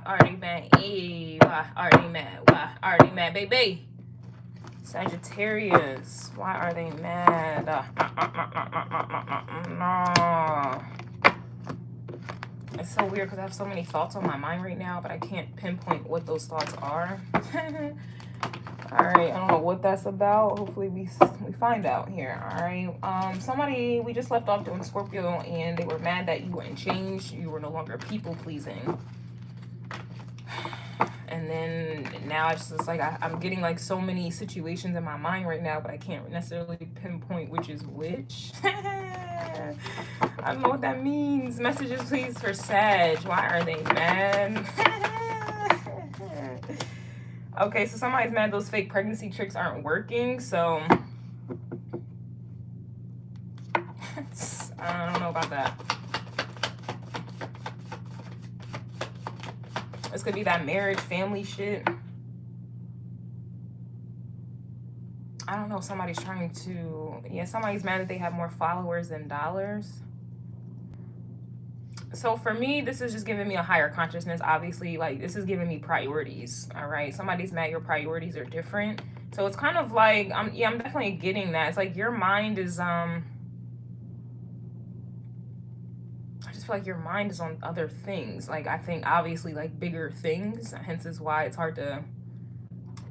are they mad? Why are they mad? Why are they mad, baby? Sagittarius, why are they mad? No. It's so weird because I have so many thoughts on my mind right now, but I can't pinpoint what those thoughts are. All right, I don't know what that's about. Hopefully we find out here. All right. Somebody, we just left off doing Scorpio, and they were mad that you wouldn't change. You were no longer people pleasing. And then now it's just like I'm getting like so many situations in my mind right now, but I can't necessarily pinpoint which is which. I don't know what that means. Messages, please, for Sag. Why are they mad? Okay, so somebody's mad those fake pregnancy tricks aren't working. So I don't know about that. This could be that marriage, family shit. I don't know. Somebody's trying to... Yeah, somebody's mad that they have more followers than dollars. So for me, this is just giving me a higher consciousness. Obviously, like, this is giving me priorities. All right? Somebody's mad your priorities are different. So it's kind of like... I'm definitely getting that. It's like your mind is... I feel like your mind is on other things. Like, I think obviously like bigger things, hence is why it's hard to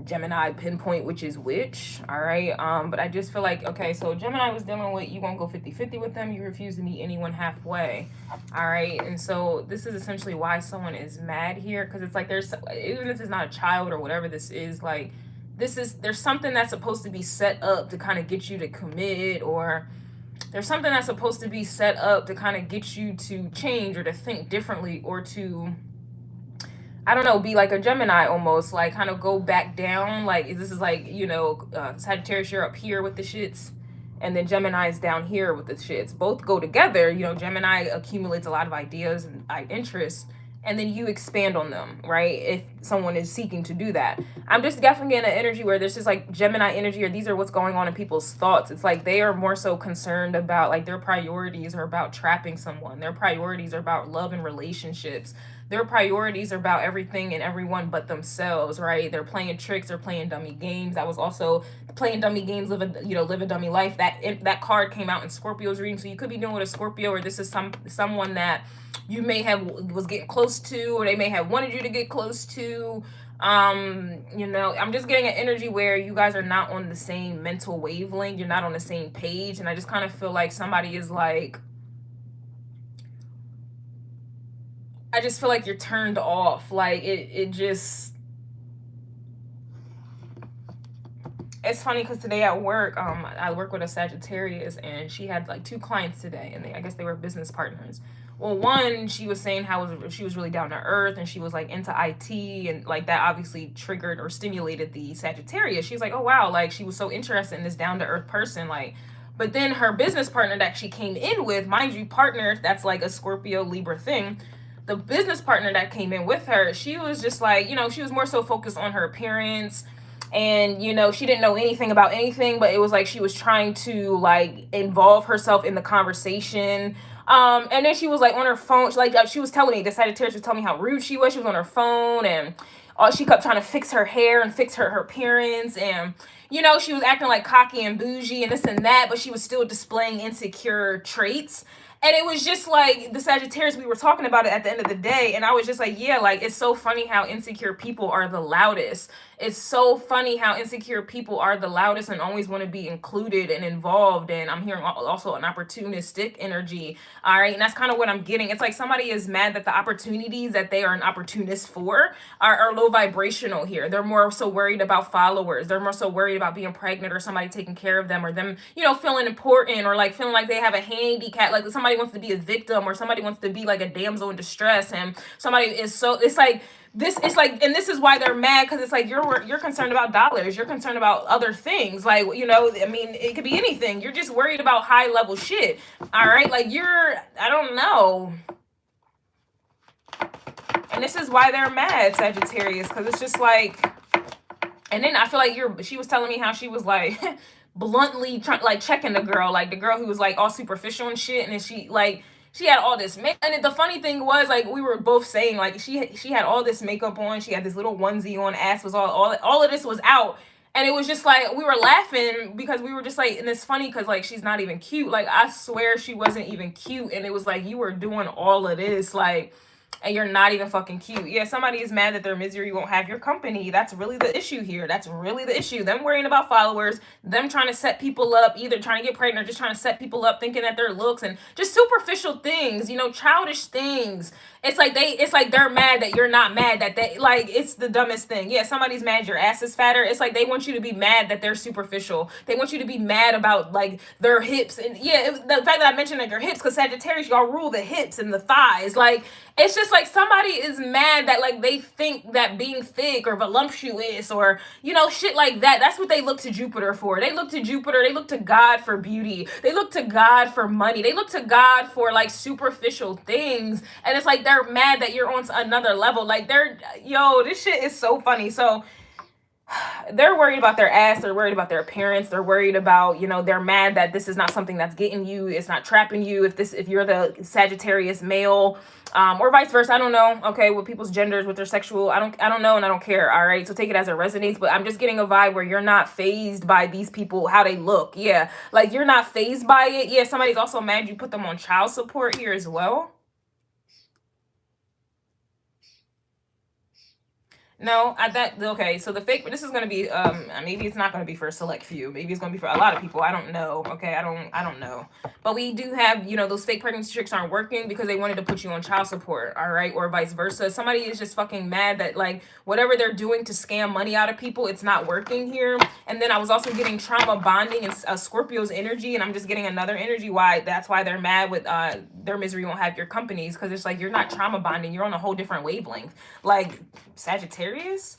Gemini pinpoint which is which. All right. But I just feel like, okay, so Gemini was dealing with, you won't go 50-50 with them, you refuse to meet anyone halfway. All right. And so this is essentially why someone is mad here, because it's like there's, even if it's not a child or whatever this is, like there's something that's supposed to be set up to kind of get you to commit, or there's something that's supposed to be set up to kind of get you to change or to think differently, or to, I don't know, be like a Gemini almost, like kind of go back down. Like this is like, you know, Sagittarius, you're up here with the shits, and then Gemini is down here with the shits. Both go together. You know, Gemini accumulates a lot of ideas and interests, and then you expand on them, right? If someone is seeking to do that. I'm just definitely getting an energy where there's just like Gemini energy, or these are what's going on in people's thoughts. It's like they are more so concerned about, like, their priorities are about trapping someone. Their priorities are about love and relationships. Their priorities are about everything and everyone but themselves, right? They're playing tricks, they're playing dummy games. That was also playing dummy games, live a dummy life. That card came out in Scorpio's reading. So you could be dealing with a Scorpio, or this is someone that you may have was getting close to, or they may have wanted you to get close to. You know, I'm just getting an energy where you guys are not on the same mental wavelength. You're not on the same page. And I just kind of feel like somebody is like, I just feel like you're turned off. Like it just, it's funny because today at work, I work with a Sagittarius, and she had like 2 clients today, and I guess they were business partners. Well, one, she was saying how she was really down to earth, and she was like into IT, and like that obviously triggered or stimulated the Sagittarius. She's like, oh wow, like she was so interested in this down to earth person, like. But then her business partner that she came in with, mind you, partner, that's like a Scorpio Libra thing. The business partner that came in with her, she was just like, you know, she was more so focused on her appearance. And, you know, she didn't know anything about anything, but it was like she was trying to like involve herself in the conversation. And then she was like on her phone. She was telling me, the Sagittarius was telling me how rude she was. She was on her phone, and she kept trying to fix her hair and fix her appearance. And, you know, she was acting like cocky and bougie and this and that, but she was still displaying insecure traits. And it was just like the Sagittarius, we were talking about it at the end of the day. And I was just like, yeah, like, it's so funny how insecure people are the loudest. It's so funny how insecure people are the loudest and always want to be included and involved. And I'm hearing also an opportunistic energy. All right. And that's kind of what I'm getting. It's like somebody is mad that the opportunities that they are an opportunist for are low vibrational here. They're more so worried about followers. They're more so worried about being pregnant, or somebody taking care of them, or them, you know, feeling important, or like feeling like they have a handicap, like somebody wants to be a victim, or somebody wants to be like a damsel in distress. And somebody is so, it's like, this is like, and this is why they're mad, because it's like you're concerned about dollars, you're concerned about other things, like, you know, I mean, it could be anything. You're just worried about high level shit. All right, like I don't know. And this is why they're mad, Sagittarius, because it's just like, and then I feel like she was telling me how she was like bluntly like checking the girl, like the girl who was like all superficial and shit, and then she like She had all this makeup, and the funny thing was, like, we were both saying, like, she had all this makeup on, she had this little onesie on, ass was all of this was out, and it was just like we were laughing because we were just like, and it's funny because like she's not even cute. Like, I swear she wasn't even cute, and it was like you were doing all of this, like, and you're not even fucking cute. Yeah, somebody is mad that their misery won't have your company. That's really the issue here. That's really the issue. Them worrying about followers, them trying to set people up, either trying to get pregnant or just trying to set people up, thinking that their looks and just superficial things, you know, childish things. It's like they're mad that you're not mad, that they, like, it's the dumbest thing. Yeah, somebody's mad your ass is fatter. It's like they want you to be mad that they're superficial. They want you to be mad about like their hips. And yeah, the fact that I mentioned like your hips, because Sagittarius, y'all rule the hips and the thighs. Like, it's just like somebody is mad that like they think that being thick or voluptuous or, you know, shit like that, that's what they look to Jupiter for. They look to Jupiter, they look to God for beauty, they look to God for money, they look to God for like superficial things. And it's like they're mad that you're on another level. Like, yo, this shit is so funny. So they're worried about their ass, they're worried about their appearance, they're worried about, you know, they're mad that this is not something that's getting you, it's not trapping you, if you're the Sagittarius male, or vice versa. I don't know, okay, with people's genders, with their sexual, I don't know, and I don't care. All right, so take it as it resonates, but I'm just getting a vibe where you're not phased by these people, how they look. Yeah, like, you're not phased by it. Yeah, somebody's also mad you put them on child support here as well. No, okay, so the fake, this is going to be, maybe it's not going to be for a select few. Maybe it's going to be for a lot of people. I don't know. Okay, I don't know. But we do have, you know, those fake pregnancy tricks aren't working because they wanted to put you on child support, all right, or vice versa. Somebody is just fucking mad that, like, whatever they're doing to scam money out of people, it's not working here. And then I was also getting trauma bonding and Scorpio's energy, and I'm just getting another energy that's why they're mad with their misery won't have your companies, because it's like you're not trauma bonding, you're on a whole different wavelength. Like, Sagittarius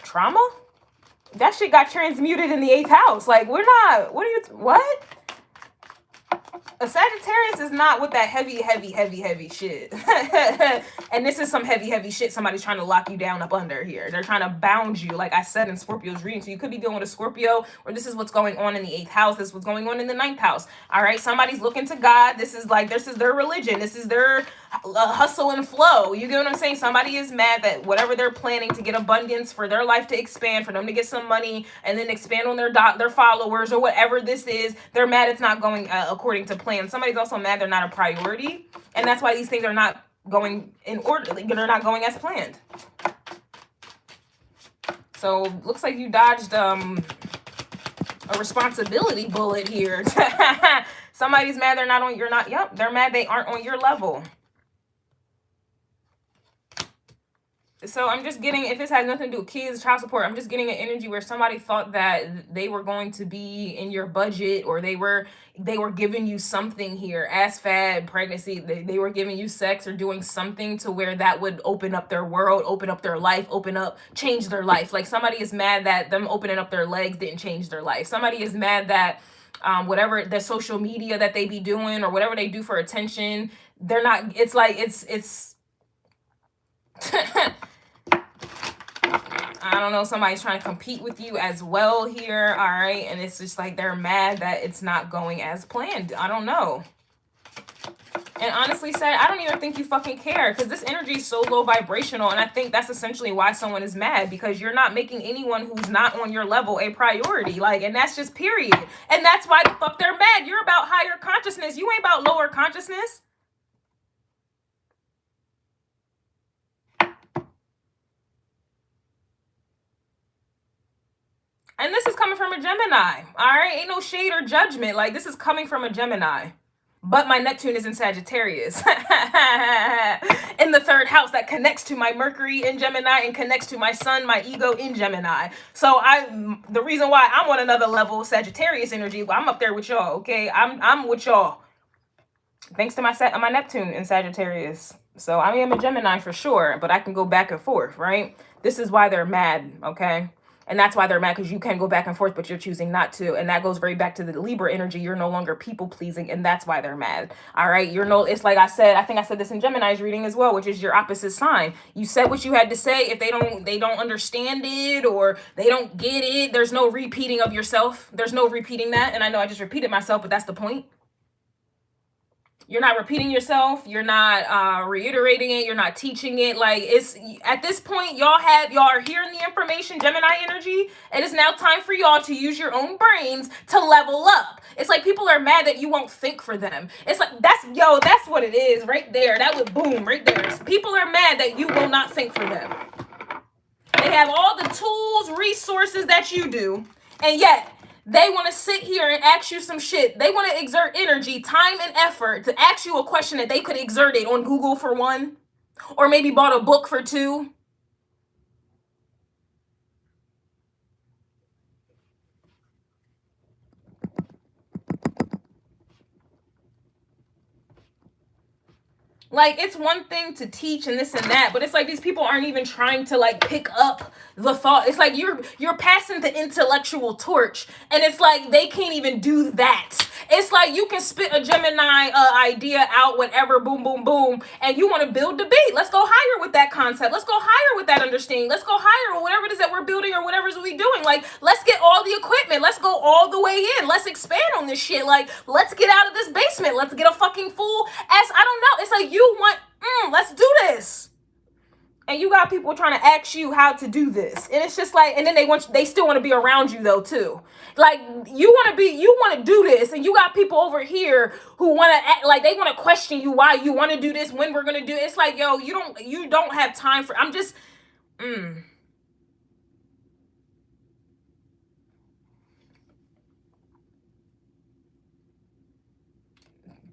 trauma, that shit got transmuted in the 8th house. Like, what? A Sagittarius is not with that heavy shit. And this is some heavy shit somebody's trying to lock you down up under here. They're trying to bound you, like I said in Scorpio's reading. So you could be dealing with a Scorpio, or this is what's going on in the 8th house. This is what's going on in the 9th house. All right, somebody's looking to God. This is their religion. This is their hustle and flow. You get what I'm saying? Somebody is mad that whatever they're planning to get abundance, for their life to expand, for them to get some money and then expand on their followers or whatever this is, they're mad it's not going according to plan. Somebody's also mad they're not a priority, and that's why these things are not going in order. They're not going as planned. So looks like you dodged a responsibility bullet here. Somebody's mad they're not on your they're mad they aren't on your level. So I'm just getting, if this has nothing to do with kids, child support, I'm just getting an energy where somebody thought that they were going to be in your budget, or they were giving you something here, ass fat, pregnancy, they were giving you sex or doing something to where that would open up their world, open up their life, change their life. Like, somebody is mad that them opening up their legs didn't change their life. Somebody is mad that whatever the social media that they be doing or whatever they do for attention, they're not, it's like, it's I don't know, somebody's trying to compete with you as well here, all right? And it's just like they're mad that it's not going as planned. I don't know. And honestly said, I don't even think you fucking care, because this energy is so low vibrational, and I think that's essentially why someone is mad, because you're not making anyone who's not on your level a priority. Like, and that's just period. And that's why the fuck they're mad. You're about higher consciousness. You ain't about lower consciousness. And this is coming from a Gemini, all right? Ain't no shade or judgment. Like, this is coming from a Gemini. But my Neptune is in Sagittarius. In the 3rd house that connects to my Mercury in Gemini and connects to my Sun, my ego in Gemini. So the reason why I'm on another level, Sagittarius energy, I'm up there with y'all, okay? I'm with y'all. Thanks to my Neptune in Sagittarius. So I am a Gemini for sure, but I can go back and forth, right? This is why they're mad, okay? And that's why they're mad, because you can go back and forth, but you're choosing not to. And that goes very back to the Libra energy. You're no longer people pleasing, and that's why they're mad. All right. It's like I said, I think I said this in Gemini's reading as well, which is your opposite sign. You said what you had to say. If they don't understand it, or they don't get it, there's no repeating of yourself. There's no repeating that. And I know I just repeated myself, but that's the point. You're not repeating yourself. You're not reiterating it. You're not teaching it. Like, it's at this point, y'all are hearing the information, Gemini energy. It is now time for y'all to use your own brains to level up. It's like people are mad that you won't think for them. It's like, that's what it is right there. That would boom right there. People are mad that you will not think for them. They have all the tools, resources that you do, and yet they want to sit here and ask you some shit. They want to exert energy, time, and effort to ask you a question that they could exert it on Google for one, or maybe bought a book for two. Like, it's one thing to teach and this and that, but it's like these people aren't even trying to like pick up the thought. It's like you're passing the intellectual torch, and it's like they can't even do that. It's like you can spit a Gemini idea out, whatever, boom, boom, boom, and you want to build debate. Let's go higher with that concept. Let's go higher with that understanding. Let's go higher with whatever it is that we're building or whatever it is we doing. Like, let's get all the equipment. Let's go all the way in. Let's expand on this shit. Like, let's get out of this basement. Let's get a fucking full ass. I don't know. It's like you want, let's do this. And you got people trying to ask you how to do this. And it's just like, and then they still want to be around you though too. Like, you want to do this, and you got people over here who want to act like they want to question you why you want to do this, when we're going to do it. It's like, yo, you don't have time for, I'm just,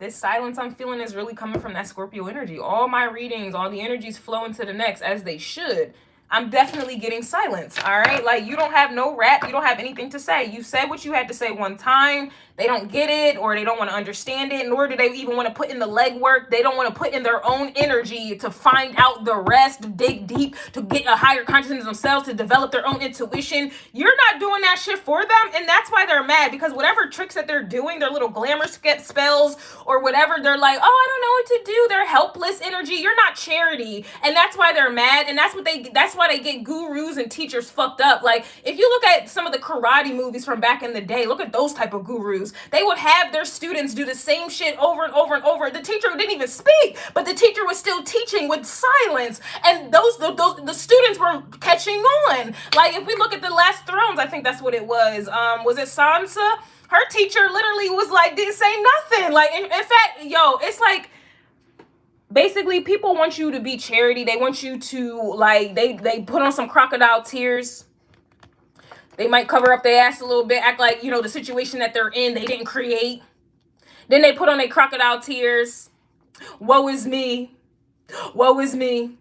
This silence I'm feeling is really coming from that Scorpio energy. All my readings, all the energies flow into the next as they should. I'm definitely getting silence, all right? Like, you don't have no rap. You don't have anything to say. You said what you had to say one time. They don't get it, or they don't want to understand it, nor do they even want to put in the legwork. They don't want to put in their own energy to find out the rest, to dig deep, to get a higher consciousness themselves, to develop their own intuition. You're not doing that shit for them, and that's why they're mad, because whatever tricks that they're doing, their little glamour spells or whatever, they're like, oh, I don't know what to do. They're helpless energy. You're not charity, and that's why they're mad, and that's why they get gurus and teachers fucked up. Like, if you look at some of the karate movies from back in the day, look at those type of gurus. They would have their students do the same shit over and over and over. The teacher didn't even speak, but the teacher was still teaching with silence, and the students were catching on. Like, if we look at The Last Thrones, I think that's what it was. Was it Sansa? Her teacher literally was like, didn't say nothing. Like, in fact, yo, it's like, basically, people want you to be charity. They want you to, like, they put on some crocodile tears. They might cover up their ass a little bit, act like, the situation that they're in, they didn't create. Then they put on their crocodile tears. Woe is me. Woe is me.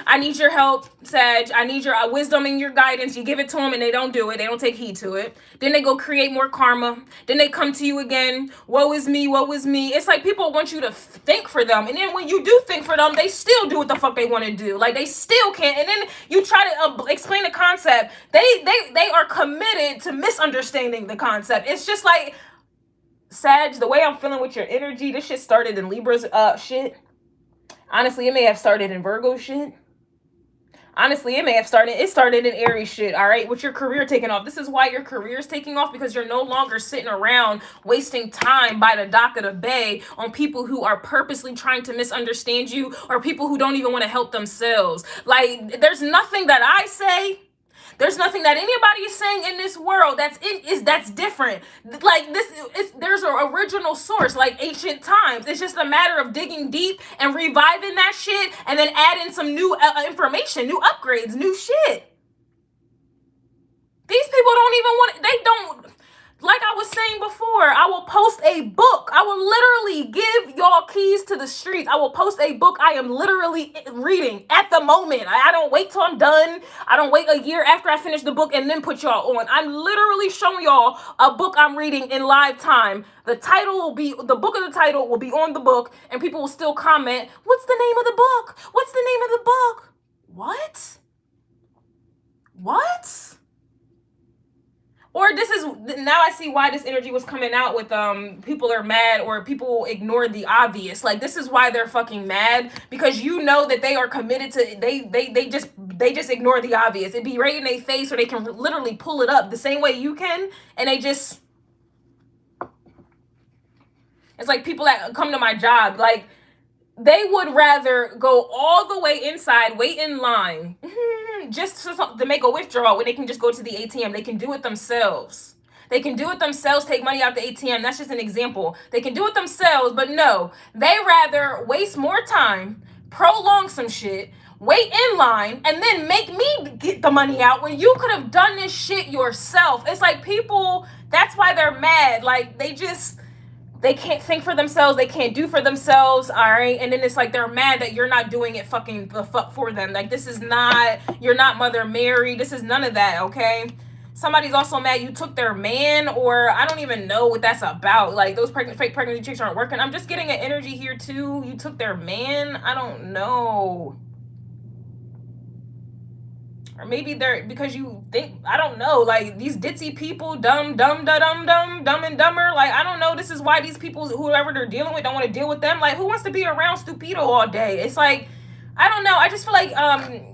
I need your help, Sag. I need your wisdom and your guidance. You give it to them and they don't do it. They don't take heed to it. Then they go create more karma. Then they come to you again. Woe is me. Woe is me. It's like people want you to think for them. And then when you do think for them, they still do what the fuck they want to do. Like, they still can't. And then you try to explain the concept. They are committed to misunderstanding the concept. It's just like, Sag, the way I'm feeling with your energy, this shit started in Libra's shit. Honestly, it may have started in Virgo shit. Honestly, it started in Aries shit, all right? With your career taking off. This is why your career is taking off, because you're no longer sitting around wasting time by the dock of the bay on people who are purposely trying to misunderstand you, or people who don't even want to help themselves. Like, there's nothing that I say, there's nothing that anybody is saying in this world that's different. Like, there's an original source, like ancient times. It's just a matter of digging deep and reviving that shit, and then adding some new information, new upgrades, new shit. These people don't even want, they don't, like I was saying before, I will post a book. I will literally give y'all keys to the streets. I will post a book I am literally reading at the moment. I don't wait till I'm done. I don't wait a year after I finish the book and then put y'all on. I'm literally showing y'all a book I'm reading in live time. The book of the title will be on the book, and people will still comment, what's the name of the book? What's the name of the book? What? What? Or now I see why this energy was coming out with people are mad, or people ignore the obvious. Like, this is why they're fucking mad, because you know that they are committed to, they just ignore the obvious. It'd be right in their face, or they can literally pull it up the same way you can, and they just, It's like people that come to my job, like, they would rather go all the way inside, wait in line, just to make a withdrawal when they can just go to the ATM. They can do it themselves. They can do it themselves, take money out the ATM. That's just an example. They can do it themselves, but no, they rather waste more time, prolong some shit, wait in line, and then make me get the money out when you could have done this shit yourself. It's like people, that's why they're mad. Like, they can't think for themselves. They can't do for themselves. All right. And then it's like they're mad that you're not doing it fucking the fuck for them. Like, this is not, you're not Mother Mary. This is none of that. Okay. Somebody's also mad you took their man, or I don't even know what that's about. Like, those fake pregnancy chicks aren't working. I'm just getting an energy here too. You took their man. I don't know. Or maybe they're, because you think, I don't know, like, these ditzy people, dumb and dumber. Like, I don't know. This is why these people, whoever they're dealing with, don't want to deal with them. Like, who wants to be around stupido all day? It's like, I don't know. I just feel like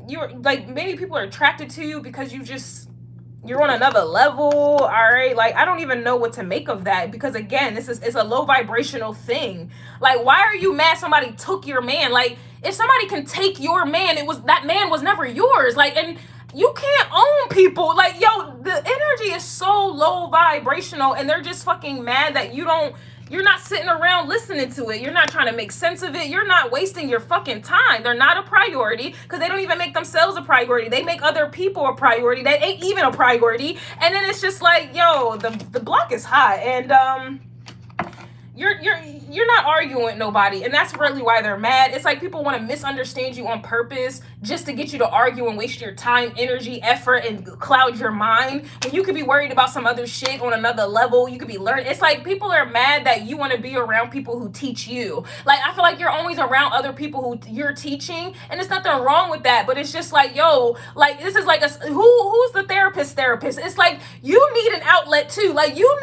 you're like, maybe people are attracted to you because you're on another level. All right. Like, I don't even know what to make of that, because again, it's a low vibrational thing. Like, why are you mad somebody took your man? Like, if somebody can take your man, that man was never yours. Like, and you can't own people. Like, yo, the energy is so low vibrational, and they're just fucking mad that you're not sitting around listening to it. You're not trying to make sense of it. You're not wasting your fucking time. They're not a priority, because they don't even make themselves a priority. They make other people a priority that ain't even a priority. And then it's just like, yo, the block is hot, and you're not arguing with nobody, and that's really why they're mad. It's like people want to misunderstand you on purpose just to get you to argue and waste your time, energy, effort, and cloud your mind when you could be worried about some other shit on another level. You could be learning. It's like people are mad that you want to be around people who teach you. Like, I feel like you're always around other people who you're teaching, and there's nothing wrong with that, but it's just like, yo, like, this is like who's the therapist? It's like, you need an outlet too. Like, you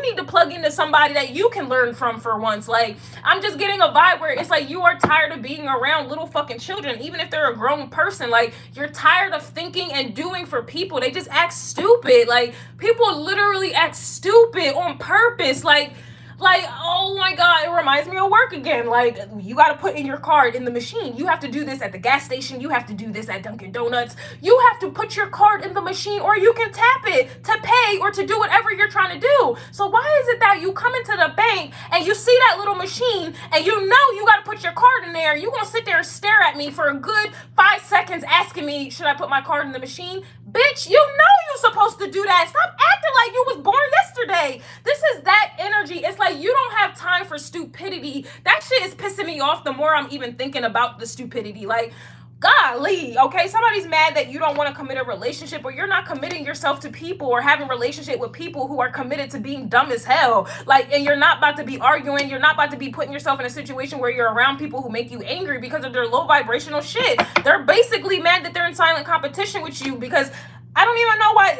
need to plug into somebody that you can learn from for once. Like, I'm just getting a vibe where it's like you are tired of being around little fucking children, even if they're a grown person. Like, you're tired of thinking and doing for people. They just act stupid. Like, people literally act stupid on purpose. Like, oh my God, it reminds me of work again. Like, you got to put in your card in the machine. You have to do this at the gas station. You have to do this at Dunkin' Donuts. You have to put your card in the machine, or you can tap it to pay or to do whatever you're trying to do. So why is it that you come into the bank and you see that little machine and you know you got to put your card in there? You're going to sit there and stare at me for a good 5 seconds asking me, should I put my card in the machine? Bitch, you know you're supposed to do that. Stop acting like you was born yesterday. This is that energy. It's like you don't have time for stupidity. That shit is pissing me off the more I'm even thinking about the stupidity. Like, golly, okay? Somebody's mad that you don't want to commit a relationship, or you're not committing yourself to people or having a relationship with people who are committed to being dumb as hell. Like, and you're not about to be arguing. You're not about to be putting yourself in a situation where you're around people who make you angry because of their low vibrational shit. They're basically mad that they're in silent competition with you, because I don't even know why.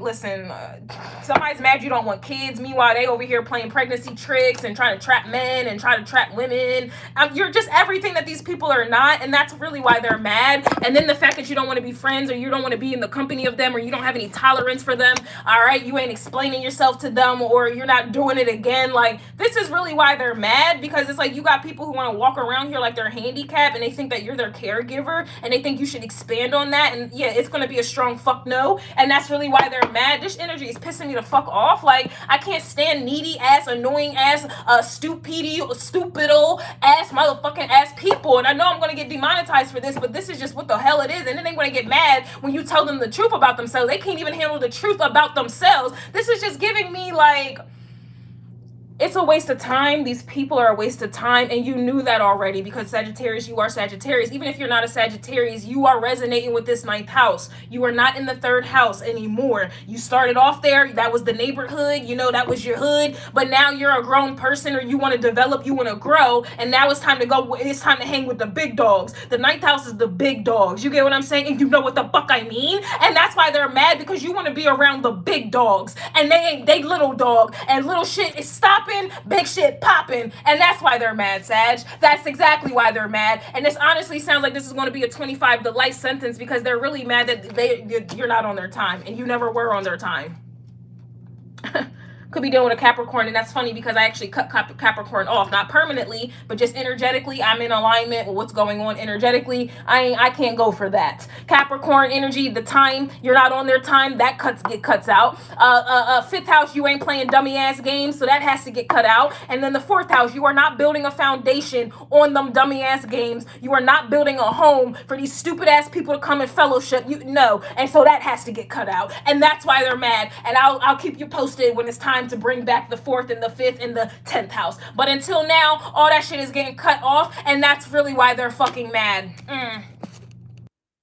Listen. Somebody's mad you don't want kids. Meanwhile, they over here playing pregnancy tricks and trying to trap men and trying to trap women. You're just everything that these people are not, and that's really why they're mad. And then the fact that you don't want to be friends, or you don't want to be in the company of them, or you don't have any tolerance for them. All right, you ain't explaining yourself to them, or you're not doing it again. Like, this is really why they're mad, because it's like you got people who want to walk around here like they're handicapped, and they think that you're their caregiver, and they think you should expand on that. And yeah, it's gonna be a strong fuck no, and that's really why they're mad. This energy is pissing me the fuck off. Like, I can't stand needy ass, annoying ass, stupido ass, motherfucking ass people. And I know I'm gonna get demonetized for this, but this is just what the hell it is. And then they're gonna get mad when you tell them the truth about themselves. They can't even handle the truth about themselves. This is just giving me like, it's a waste of time. These people are a waste of time, and you knew that already, because Sagittarius, you are Sagittarius. Even if you're not a Sagittarius, you are resonating with this 9th house. You are not in the 3rd house anymore. You started off there. That was the neighborhood. You know, that was your hood. But now you're a grown person, or you want to develop, you want to grow, and now it's time to go. It's time to hang with the big dogs. The 9th house is the big dogs. You get what I'm saying? And you know what the fuck I mean? And that's why they're mad, because you want to be around the big dogs, and they little dog, and little shit is stopping, big shit popping, and that's why they're mad, Sag. That's exactly why they're mad. And this honestly sounds like this is going to be a 25 to life sentence, because they're really mad that you're not on their time, and you never were on their time. Could be dealing with a Capricorn, and that's funny because I actually cut Capricorn off, not permanently, but just energetically. I'm in alignment with what's going on energetically. I can't go for that. Capricorn energy, the time you're not on their time, that cuts out. Fifth house, you ain't playing dummy ass games, so that has to get cut out. And then the fourth house, you are not building a foundation on them dummy ass games. You are not building a home for these stupid ass people to come and fellowship. And so that has to get cut out, and that's why they're mad. And I'll keep you posted when it's time to bring back the 4th and the 5th and the 10th house. But until now, all that shit is getting cut off, and that's really why they're fucking mad.